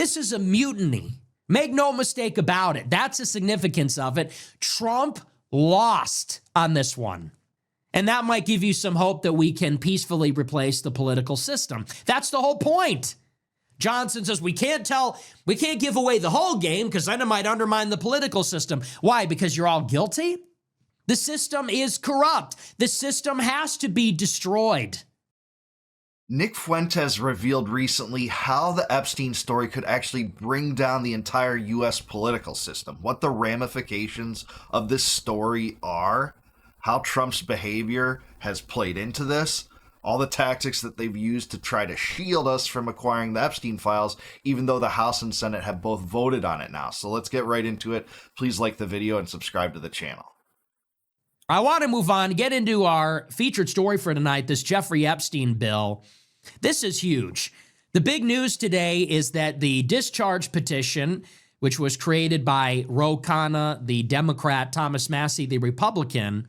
This is a mutiny. Make no mistake about it. That's the significance of it. Trump lost on this one. And that might give you some hope that we can peacefully replace the political system. That's the whole point. Johnson says we can't give away the whole game because then it might undermine the political system. Why? Because you're all guilty? The system is corrupt. The system has to be destroyed. Nick Fuentes revealed recently how the Epstein story could actually bring down the entire U.S. political system, what the ramifications of this story are, how Trump's behavior has played into this, all the tactics that they've used to try to shield us from acquiring the Epstein files, even though the House and Senate have both voted on it now. So let's get right into it. Please like the video and subscribe to the channel. I want to move on, get into our featured story for tonight, this Jeffrey Epstein bill. This is huge. The big news today is that the discharge petition, which was created by Ro Khanna, the Democrat, Thomas Massie, the Republican,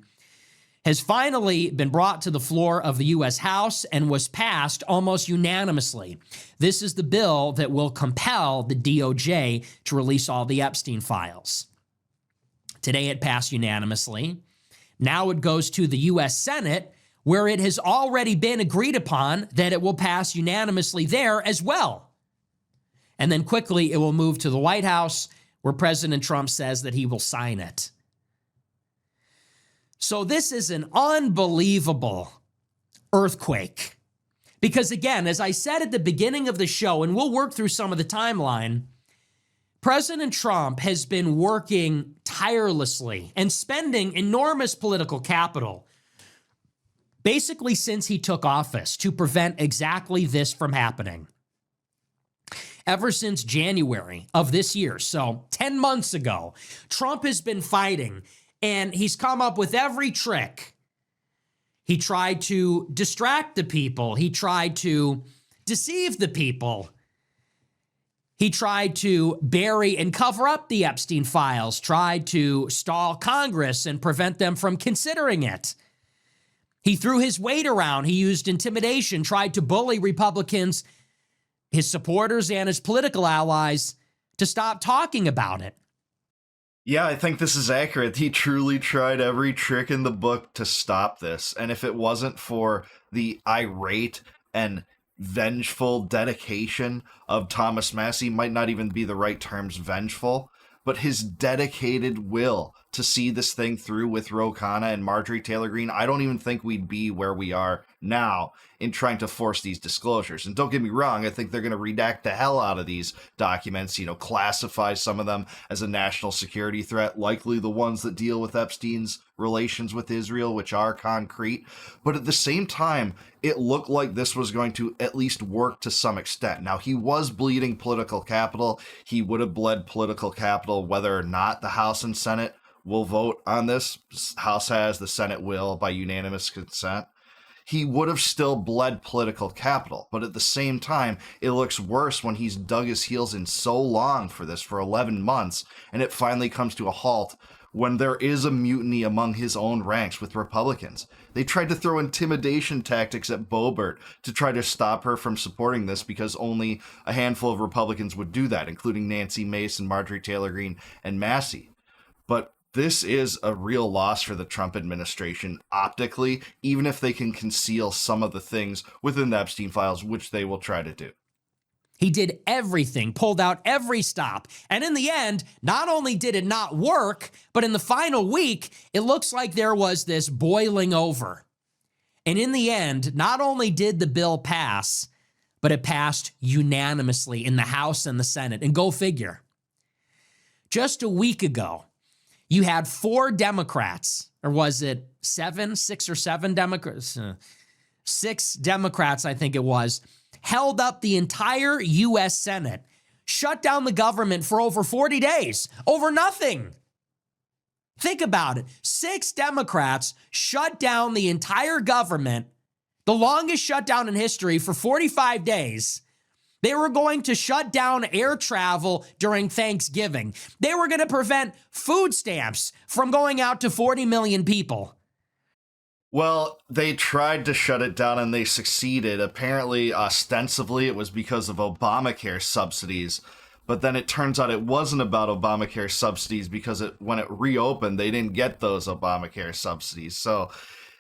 has finally been brought to the floor of the U.S. House and was passed almost unanimously. This is the bill that will compel the DOJ to release all the Epstein files. Today it passed unanimously. Now it goes to the U.S. Senate, where it has already been agreed upon that it will pass unanimously there as well. And then quickly it will move to the White House, where President Trump says that he will sign it. So this is an unbelievable earthquake. Because again, as I said at the beginning of the show, and we'll work through some of the timeline, President Trump has been working tirelessly and spending enormous political capital basically since he took office to prevent exactly this from happening. Ever since January of this year, so 10 months ago, Trump has been fighting, and he's come up with every trick. He tried to distract the people. He tried to deceive the people. He tried to bury and cover up the Epstein files, tried to stall Congress and prevent them from considering it. He threw his weight around. He used intimidation, tried to bully Republicans, his supporters, and his political allies to stop talking about it. Yeah, I think this is accurate. He truly tried every trick in the book to stop this. And if it wasn't for the irate and vengeful dedication of Thomas Massie, might not even be the right terms, vengeful, but his dedicated will to see this thing through with Ro Khanna and Marjorie Taylor Greene, I don't even think we'd be where we are now in trying to force these disclosures. And don't get me wrong, I think they're going to redact the hell out of these documents, classify some of them as a national security threat, likely the ones that deal with Epstein's relations with Israel, which are concrete. But at the same time, it looked like this was going to at least work to some extent. Now, he was bleeding political capital. He would have bled political capital whether or not the House and Senate will vote on this. House has, the Senate will by unanimous consent. He would have still bled political capital, but at the same time, it looks worse when he's dug his heels in so long for this, for 11 months, and it finally comes to a halt when there is a mutiny among his own ranks with Republicans. They tried to throw intimidation tactics at Boebert to try to stop her from supporting this because only a handful of Republicans would do that, including Nancy Mace, Marjorie Taylor Greene, and Massie. But this is a real loss for the Trump administration optically, even if they can conceal some of the things within the Epstein files, which they will try to do. He did everything, pulled out every stop. And in the end, not only did it not work, but in the final week, it looks like there was this boiling over. And in the end, not only did the bill pass, but it passed unanimously in the House and the Senate. And go figure. Just a week ago, you had 4 Democrats, or was it 6 or 7 Democrats? 6 Democrats, I think it was, held up the entire U.S. Senate, shut down the government for over 40 days, over nothing. Think about it. 6 Democrats shut down the entire government, the longest shutdown in history, for 45 days. They were going to shut down air travel during Thanksgiving. They were going to prevent food stamps from going out to 40 million people. Well, they tried to shut it down and they succeeded. Apparently, ostensibly, it was because of Obamacare subsidies. But then it turns out it wasn't about Obamacare subsidies because when it reopened, they didn't get those Obamacare subsidies. So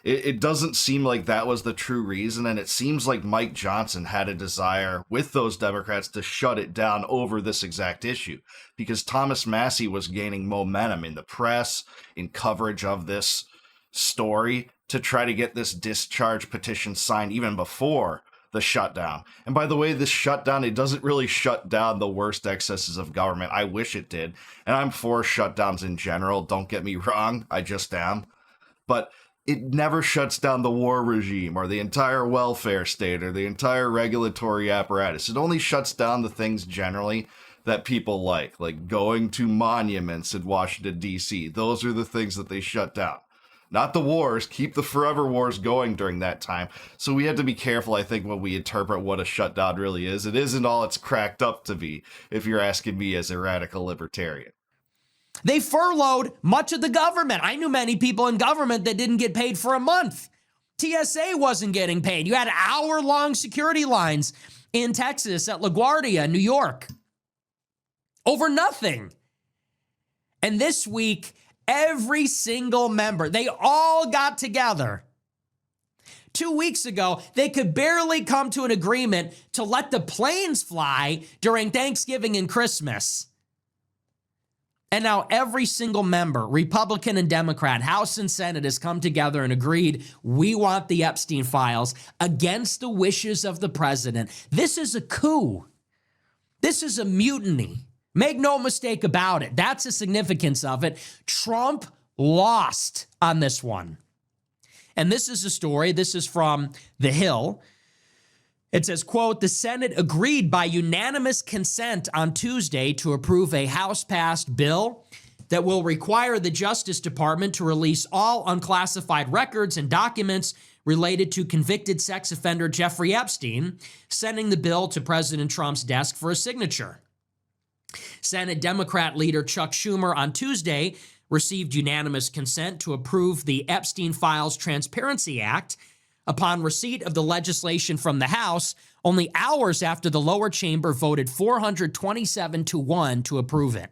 it doesn't seem like that was the true reason. And it seems like Mike Johnson had a desire with those Democrats to shut it down over this exact issue, because Thomas Massie was gaining momentum in the press, in coverage of this story, to try to get this discharge petition signed even before the shutdown. And by the way, this shutdown, it doesn't really shut down the worst excesses of government. I wish it did. And I'm for shutdowns in general. Don't get me wrong. I just am. But it never shuts down the war regime or the entire welfare state or the entire regulatory apparatus. It only shuts down the things generally that people like going to monuments in Washington, D.C. Those are the things that they shut down. Not the wars. Keep the forever wars going during that time. So we had to be careful, I think, when we interpret what a shutdown really is. It isn't all it's cracked up to be, if you're asking me as a radical libertarian. They furloughed much of the government. I knew many people in government that didn't get paid for a month. TSA wasn't getting paid. You had hour-long security lines in Texas at LaGuardia, New York, over nothing. And this week, every single member, they all got together. 2 weeks ago, they could barely come to an agreement to let the planes fly during Thanksgiving and Christmas. And now every single member, Republican and Democrat, House and Senate, has come together and agreed, we want the Epstein files against the wishes of the president. This is a coup. This is a mutiny. Make no mistake about it. That's the significance of it. Trump lost on this one. And this is a story. This is from The Hill. It says, quote, the Senate agreed by unanimous consent on Tuesday to approve a House-passed bill that will require the Justice Department to release all unclassified records and documents related to convicted sex offender Jeffrey Epstein, sending the bill to President Trump's desk for a signature. Senate Democrat leader Chuck Schumer on Tuesday received unanimous consent to approve the Epstein Files Transparency Act upon receipt of the legislation from the House, only hours after the lower chamber voted 427-1 to approve it.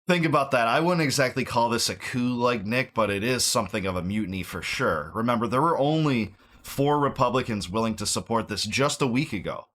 Think about that. I wouldn't exactly call this a coup like Nick, but it is something of a mutiny for sure. Remember, there were only 4 Republicans willing to support this just a week ago.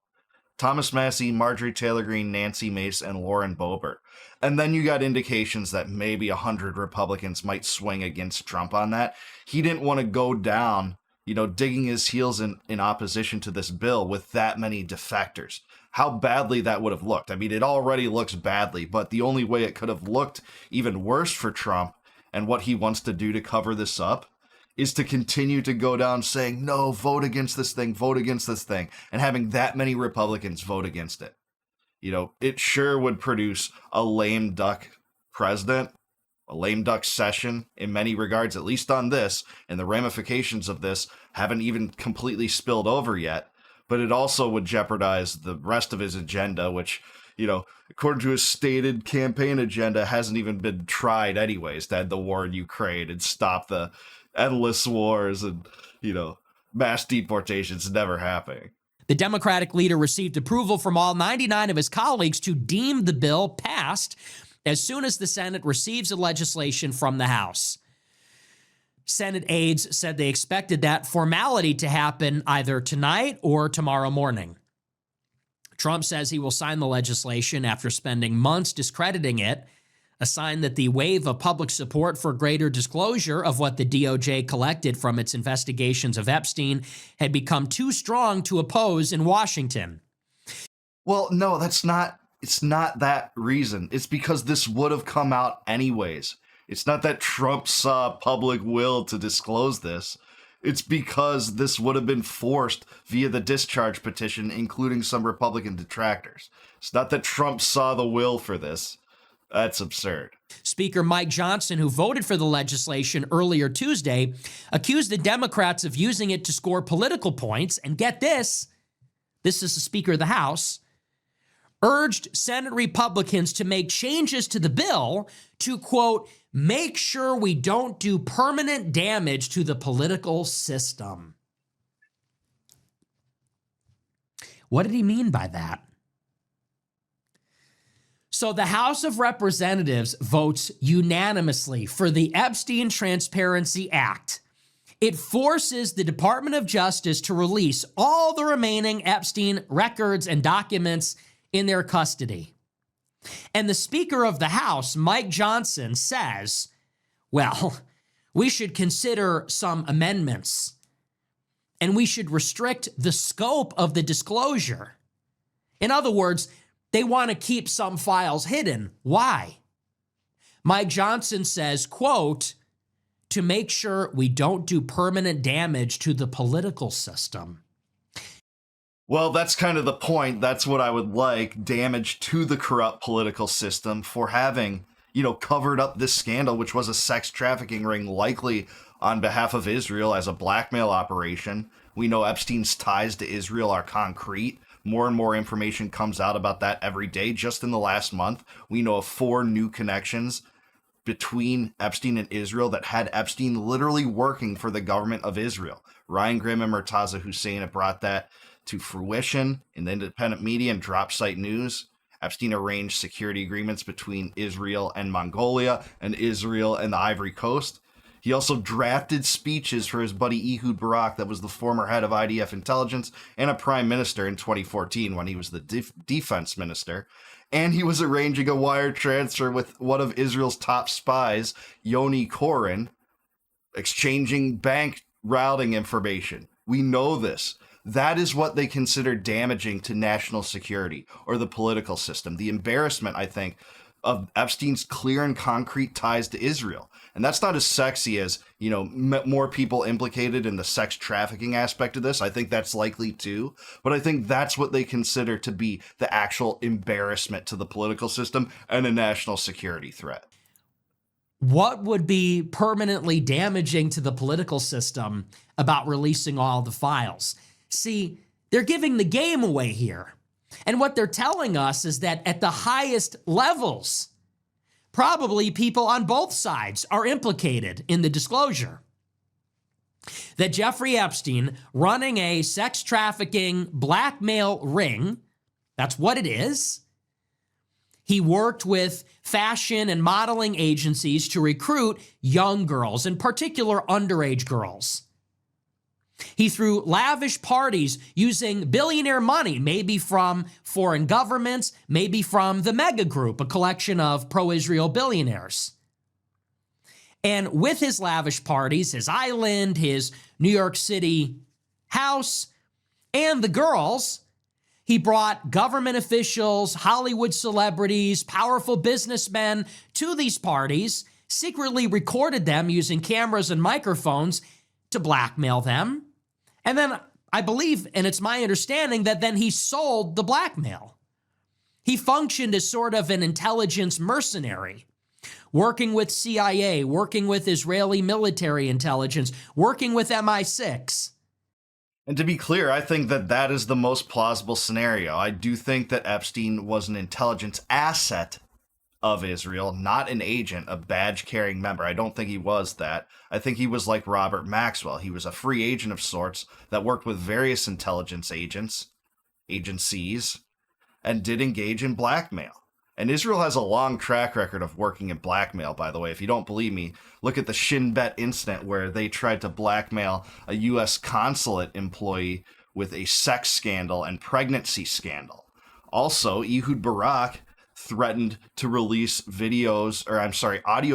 Thomas Massie, Marjorie Taylor Greene, Nancy Mace, and Lauren Boebert. And then you got indications that maybe 100 Republicans might swing against Trump on that. He didn't want to go down, digging his heels in opposition to this bill with that many defectors. How badly that would have looked. I mean, it already looks badly, but the only way it could have looked even worse for Trump and what he wants to do to cover this up is to continue to go down saying, no, vote against this thing, and having that many Republicans vote against it. It sure would produce a lame duck president, a lame duck session in many regards, at least on this, and the ramifications of this haven't even completely spilled over yet. But it also would jeopardize the rest of his agenda, which, according to his stated campaign agenda, hasn't even been tried anyways, to end the war in Ukraine and stop the endless wars and, mass deportations never happening. The Democratic leader received approval from all 99 of his colleagues to deem the bill passed as soon as the Senate receives the legislation from the House. Senate aides said they expected that formality to happen either tonight or tomorrow morning. Trump says he will sign the legislation after spending months discrediting it, a sign that the wave of public support for greater disclosure of what the DOJ collected from its investigations of Epstein had become too strong to oppose in Washington. Well, no, it's not that reason. It's because this would have come out anyways. It's not that Trump saw public will to disclose this. It's because this would have been forced via the discharge petition, including some Republican detractors. It's not that Trump saw the will for this. That's absurd. Speaker Mike Johnson, who voted for the legislation earlier Tuesday, accused the Democrats of using it to score political points. And get this is the Speaker of the House, urged Senate Republicans to make changes to the bill to, quote, make sure we don't do permanent damage to the political system. What did he mean by that? So the House of Representatives votes unanimously for the Epstein Transparency Act. It forces the Department of Justice to release all the remaining Epstein records and documents in their custody. And the Speaker of the House, Mike Johnson, says, well, we should consider some amendments, and we should restrict the scope of the disclosure. In other words, they want to keep some files hidden. Why? Mike Johnson says, quote, to make sure we don't do permanent damage to the political system. Well, that's kind of the point. That's what I would like, damage to the corrupt political system for having, covered up this scandal, which was a sex trafficking ring, likely on behalf of Israel as a blackmail operation. We know Epstein's ties to Israel are concrete. More and more information comes out about that every day. Just in the last month, we know of 4 new connections between Epstein and Israel that had Epstein literally working for the government of Israel. Ryan Grimm and Murtaza Hussein have brought that to fruition in the independent media and drop site news. Epstein arranged security agreements between Israel and Mongolia and Israel and the Ivory Coast. He also drafted speeches for his buddy Ehud Barak, that was the former head of IDF intelligence and a prime minister in 2014 when he was the defense minister. And he was arranging a wire transfer with one of Israel's top spies, Yoni Koren, exchanging bank routing information. We know this. That is what they consider damaging to national security or the political system. The embarrassment, I think, of Epstein's clear and concrete ties to Israel. And that's not as sexy as, more people implicated in the sex trafficking aspect of this. I think that's likely too. But I think that's what they consider to be the actual embarrassment to the political system and a national security threat. What would be permanently damaging to the political system about releasing all the files? See, they're giving the game away here. And what they're telling us is that at the highest levels, probably people on both sides are implicated in the disclosure. That Jeffrey Epstein, running a sex trafficking blackmail ring, that's what it is. He worked with fashion and modeling agencies to recruit young girls, in particular underage girls. He threw lavish parties using billionaire money, maybe from foreign governments, maybe from the Mega Group, a collection of pro-Israel billionaires. And with his lavish parties, his island, his New York City house, and the girls, he brought government officials, Hollywood celebrities, powerful businessmen to these parties, secretly recorded them using cameras and microphones to blackmail them. And then I believe, and it's my understanding, that then he sold the blackmail. He functioned as sort of an intelligence mercenary, working with CIA, working with Israeli military intelligence, working with MI6. And to be clear, I think that that is the most plausible scenario. I do think that Epstein was an intelligence asset of Israel, not an agent, a badge-carrying member. I don't think he was that. I think he was like Robert Maxwell. He was a free agent of sorts that worked with various intelligence agencies, and did engage in blackmail. And Israel has a long track record of working in blackmail, by the way. If you don't believe me, look at the Shin Bet incident where they tried to blackmail a U.S. consulate employee with a sex scandal and pregnancy scandal. Also, Ehud Barak threatened to release audio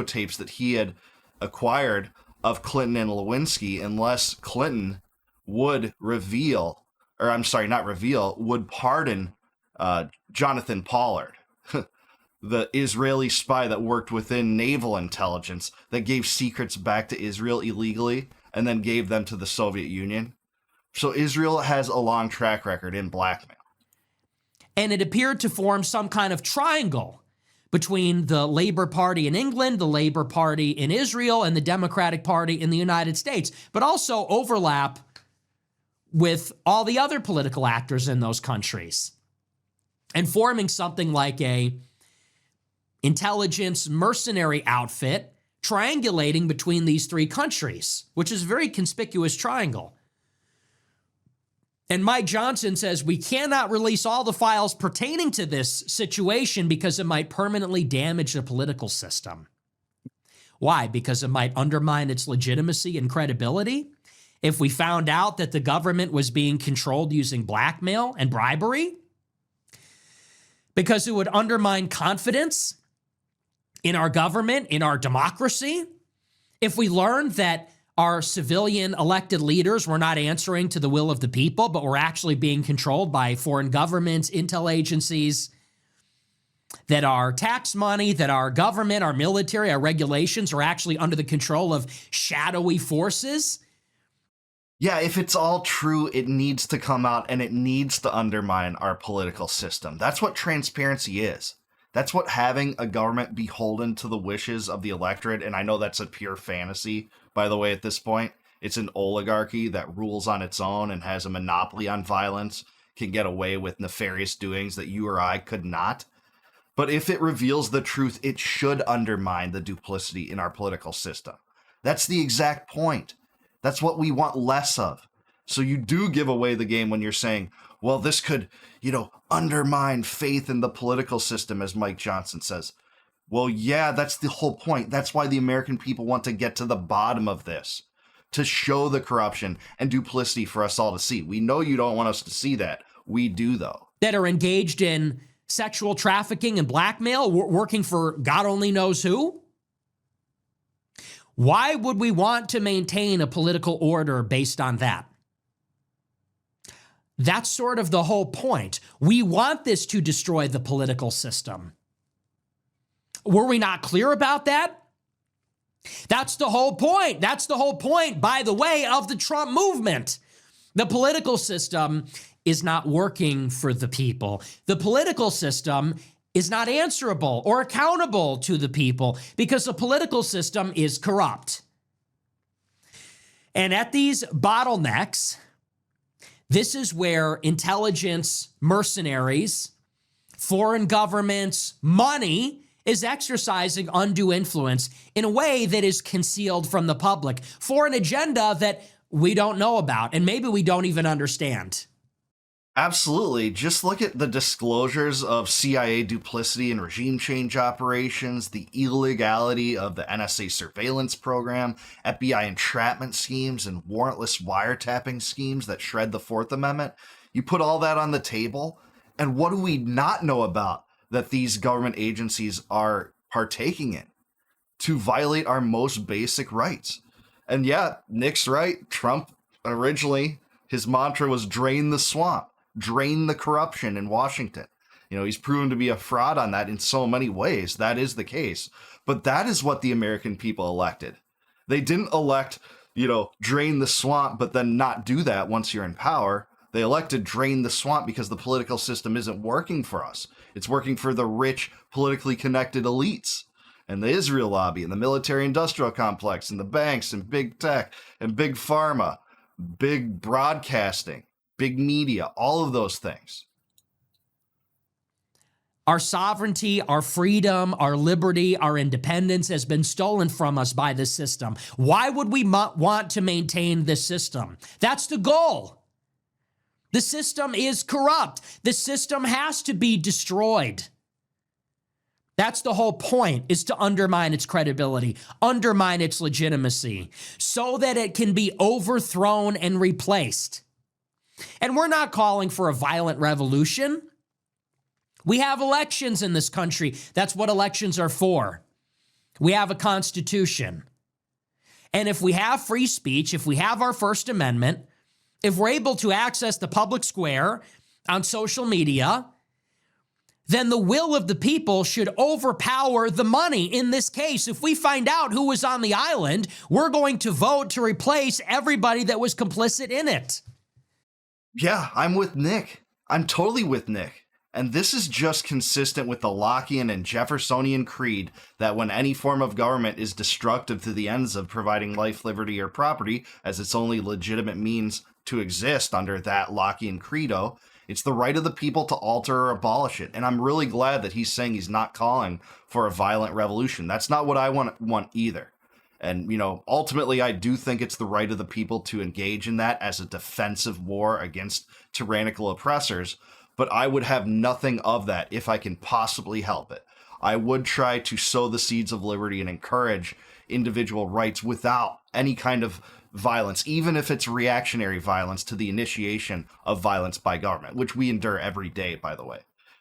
tapes that he had acquired of Clinton and Lewinsky unless Clinton would would pardon Jonathan Pollard, the Israeli spy that worked within naval intelligence that gave secrets back to Israel illegally and then gave them to the Soviet Union. So Israel has a long track record in blackmail. And it appeared to form some kind of triangle between the Labour Party in England, the Labour Party in Israel, and the Democratic Party in the United States, but also overlap with all the other political actors in those countries, and forming something like a intelligence mercenary outfit triangulating between these three countries, which is a very conspicuous triangle. And Mike Johnson says we cannot release all the files pertaining to this situation because it might permanently damage the political system. Why? Because it might undermine its legitimacy and credibility. If we found out that the government was being controlled using blackmail and bribery, because it would undermine confidence in our government, in our democracy. If we learned that our civilian elected leaders were not answering to the will of the people, but were actually being controlled by foreign governments, intel agencies, that our tax money, that our government, our military, our regulations are actually under the control of shadowy forces. Yeah, if it's all true, it needs to come out and it needs to undermine our political system. That's what transparency is. That's what having a government beholden to the wishes of the electorate, and I know that's a pure fantasy, by the way, at this point. It's an oligarchy that rules on its own and has a monopoly on violence, can get away with nefarious doings that you or I could not. But if it reveals the truth, it should undermine the duplicity in our political system. That's the exact point. That's what we want less of. So you do give away the game when you're saying, well, this could, undermine faith in the political system, as Mike Johnson says. Well, yeah, that's the whole point. That's why the American people want to get to the bottom of this, to show the corruption and duplicity for us all to see. We know you don't want us to see that. We do, though. That are engaged in sexual trafficking and blackmail, working for God only knows who? Why would we want to maintain a political order based on that? That's sort of the whole point. We want this to destroy the political system. Were we not clear about that? That's the whole point. That's the whole point, by the way, of the Trump movement. The political system is not working for the people. The political system is not answerable or accountable to the people because the political system is corrupt. And at these bottlenecks, this is where intelligence mercenaries, foreign governments, money is exercising undue influence in a way that is concealed from the public for an agenda that we don't know about and maybe we don't even understand. Absolutely. Just look at the disclosures of CIA duplicity and regime change operations, the illegality of the NSA surveillance program, FBI entrapment schemes, and warrantless wiretapping schemes that shred the Fourth Amendment. You put all that on the table, and what do we not know about that these government agencies are partaking in to violate our most basic rights? And yeah, Nick's right. Trump originally, his mantra was drain the swamp. Drain the corruption in Washington. He's proven to be a fraud on that in so many ways. That is the case. But that is what the American people elected. They didn't elect, drain the swamp, but then not do that once you're in power. They elected drain the swamp because the political system isn't working for us. It's working for the rich, politically connected elites and the Israel lobby and the military industrial complex and the banks and big tech and big pharma, big broadcasting, big media, all of those things. Our sovereignty, our freedom, our liberty, our independence has been stolen from us by this system. Why would we want to maintain this system? That's the goal. The system is corrupt. The system has to be destroyed. That's the whole point, is to undermine its credibility, undermine its legitimacy, so that it can be overthrown and replaced. And we're not calling for a violent revolution. We have elections in this country. That's what elections are for. We have a constitution. And if we have free speech, if we have our First Amendment, if we're able to access the public square on social media, then the will of the people should overpower the money. In this case, if we find out who was on the island, we're going to vote to replace everybody that was complicit in it. Yeah, I'm with Nick. I'm totally with Nick. And this is just consistent with the Lockean and Jeffersonian creed that when any form of government is destructive to the ends of providing life, liberty, or property as its only legitimate means to exist under that Lockean credo, it's the right of the people to alter or abolish it. And I'm really glad that he's saying he's not calling for a violent revolution. That's not what I want either. And, ultimately, I do think it's the right of the people to engage in that as a defensive war against tyrannical oppressors. But I would have nothing of that if I can possibly help it. I would try to sow the seeds of liberty and encourage individual rights without any kind of violence, even if it's reactionary violence to the initiation of violence by government, which we endure every day, by the way.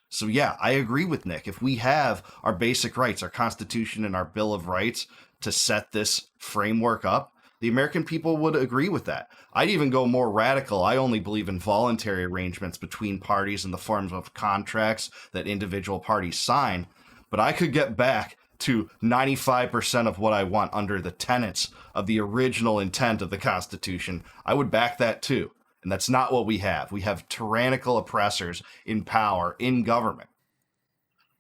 So yeah, I agree with Nick. If we have our basic rights, our Constitution and our Bill of Rights to set this framework up, the American people would agree with that. I'd even go more radical. I only believe in voluntary arrangements between parties in the forms of contracts that individual parties sign. But I could get back to 95% of what I want under the tenets of the original intent of the Constitution. I would back that too. And that's not what we have. We have tyrannical oppressors in power, in government.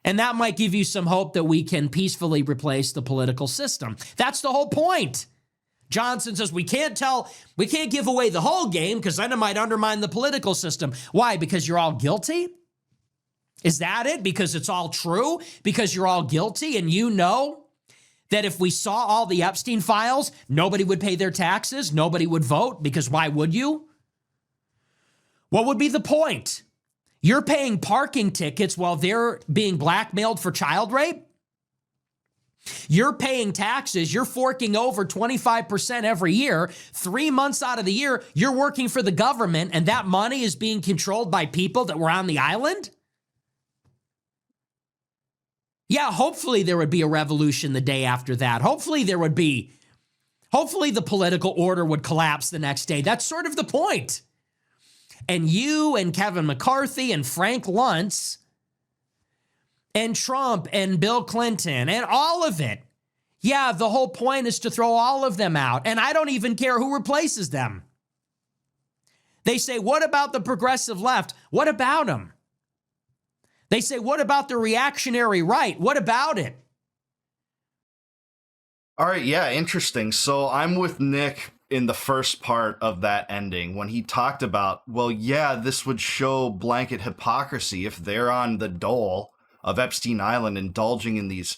And that might give you some hope that we can peacefully replace the political system. That's the whole point. Johnson says we can't give away the whole game because then it might undermine the political system. Why? Because you're all guilty? Is that it? Because it's all true? Because you're all guilty and you know that if we saw all the Epstein files, nobody would pay their taxes, nobody would vote, because why would you? What would be the point? You're paying parking tickets while they're being blackmailed for child rape? You're paying taxes. You're forking over 25% every year. 3 months out of the year, you're working for the government, and that money is being controlled by people that were on the island? Yeah, hopefully there would be a revolution the day after that. Hopefully the political order would collapse the next day. That's sort of the point. And you and Kevin McCarthy and Frank Luntz and Trump and Bill Clinton and all of it. Yeah, the whole point is to throw all of them out. And I don't even care who replaces them. They say, what about the progressive left? What about them? They say, what about the reactionary right? What about it? All right, yeah, interesting. So I'm with Nick in the first part of that ending when he talked about, well, yeah, this would show blanket hypocrisy if they're on the dole of Epstein Island indulging in these,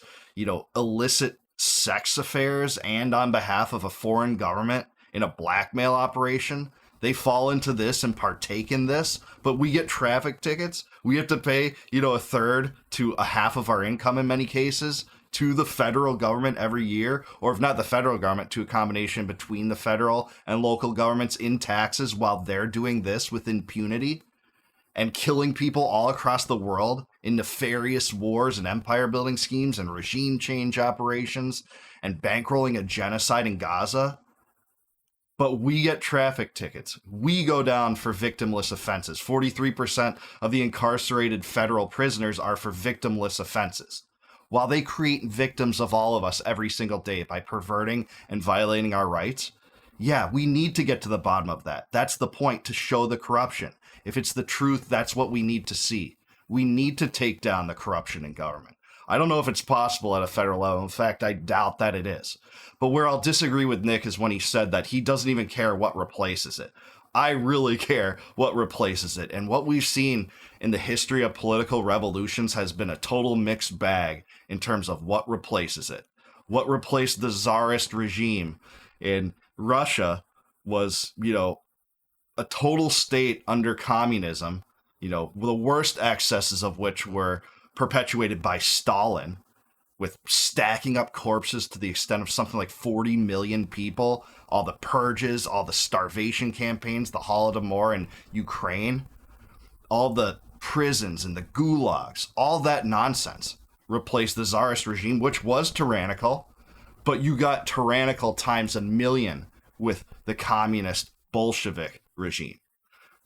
illicit sex affairs and on behalf of a foreign government in a blackmail operation. They fall into this and partake in this, but we get traffic tickets. We have to pay, a third to a half of our income in many cases to the federal government every year, or if not the federal government, to a combination between the federal and local governments in taxes while they're doing this with impunity and killing people all across the world in nefarious wars and empire building schemes and regime change operations and bankrolling a genocide in Gaza. But we get traffic tickets. We go down for victimless offenses. 43% of the incarcerated federal prisoners are for victimless offenses. While they create victims of all of us every single day by perverting and violating our rights, yeah, we need to get to the bottom of that. That's the point, to show the corruption. If it's the truth, that's what we need to see. We need to take down the corruption in government. I don't know if it's possible at a federal level. In fact, I doubt that it is. But where I'll disagree with Nick is when he said that he doesn't even care what replaces it. I really care what replaces it. And what we've seen in the history of political revolutions has been a total mixed bag in terms of what replaces it. What replaced the czarist regime in Russia was, a total state under communism, the worst excesses of which were perpetuated by Stalin, with stacking up corpses to the extent of something like 40 million people, all the purges, all the starvation campaigns, the Holodomor in Ukraine, all the prisons and the gulags, all that nonsense replaced the czarist regime, which was tyrannical, but you got tyrannical times a million with the communist Bolshevik regime.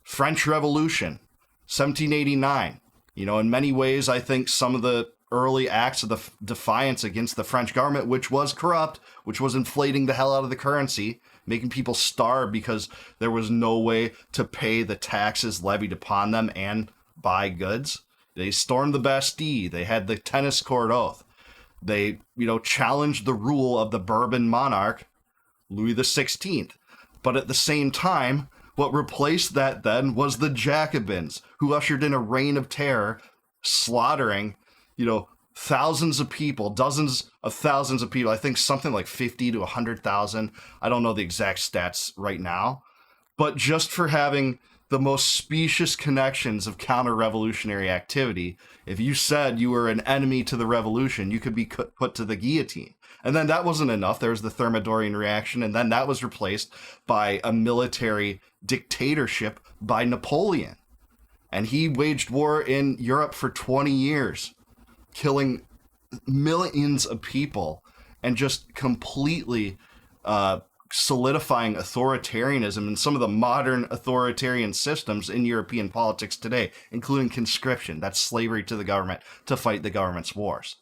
French Revolution, 1789. In many ways, I think some of the early acts of the defiance against the French government, which was corrupt, which was inflating the hell out of the currency, making people starve because there was no way to pay the taxes levied upon them and buy goods. They stormed the Bastille. They had the tennis court oath. They, challenged the rule of the Bourbon monarch, Louis XVI. But at the same time, what replaced that then was the Jacobins, who ushered in a reign of terror, slaughtering, thousands of people, dozens of thousands of people, I think something like 50 to 100,000. I don't know the exact stats right now, but just for having the most specious connections of counter-revolutionary activity, if you said you were an enemy to the revolution, you could be put to the guillotine. And then that wasn't enough. There was the Thermidorian reaction, and then that was replaced by a military dictatorship by Napoleon. And he waged war in Europe for 20 years, killing millions of people and just completely solidifying authoritarianism and some of the modern authoritarian systems in European politics today, including conscription. That's slavery to the government to fight the government's wars.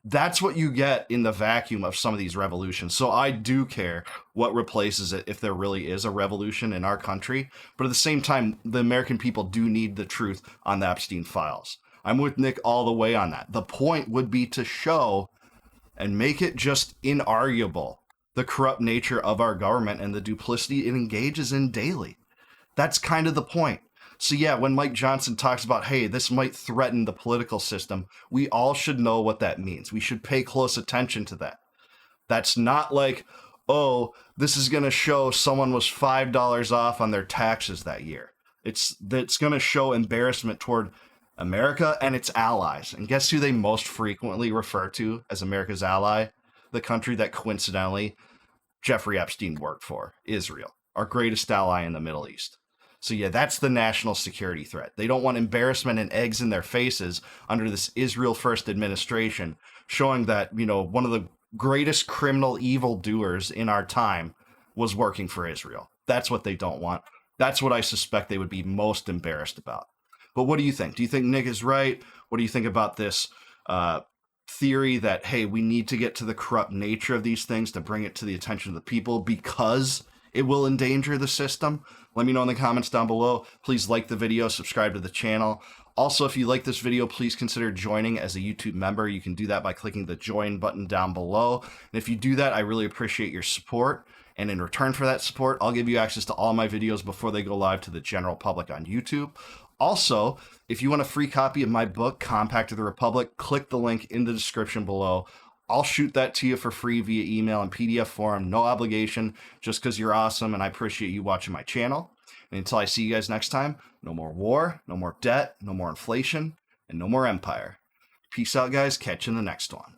That's what you get in the vacuum of some of these revolutions. So I do care what replaces it if there really is a revolution in our country. But at the same time, the American people do need the truth on the Epstein files. I'm with Nick all the way on that. The point would be to show and make it just inarguable the corrupt nature of our government and the duplicity it engages in daily. That's kind of the point. So yeah, when Mike Johnson talks about, hey, this might threaten the political system, we all should know what that means. We should pay close attention to that. That's not like, oh, this is going to show someone was $5 off on their taxes that year. It's going to show embarrassment toward America and its allies. And guess who they most frequently refer to as America's ally? The country that coincidentally Jeffrey Epstein worked for, Israel, our greatest ally in the Middle East. So yeah, that's the national security threat. They don't want embarrassment and eggs in their faces under this Israel First administration, showing that, one of the greatest criminal evildoers in our time was working for Israel. That's what they don't want. That's what I suspect they would be most embarrassed about. But what do you think? Do you think Nick is right? What do you think about this theory that, hey, we need to get to the corrupt nature of these things to bring it to the attention of the people because it will endanger the system? Let me know in the comments down below. Please like the video, subscribe to the channel. Also, if you like this video, please consider joining as a YouTube member. You can do that by clicking the join button down below. And if you do that, I really appreciate your support. And in return for that support, I'll give you access to all my videos before they go live to the general public on YouTube. Also, if you want a free copy of my book, Compact of the Republic, click the link in the description below. I'll shoot that to you for free via email and PDF form, no obligation, just because you're awesome and I appreciate you watching my channel. And until I see you guys next time, no more war, no more debt, no more inflation, and no more empire. Peace out, guys. Catch you in the next one.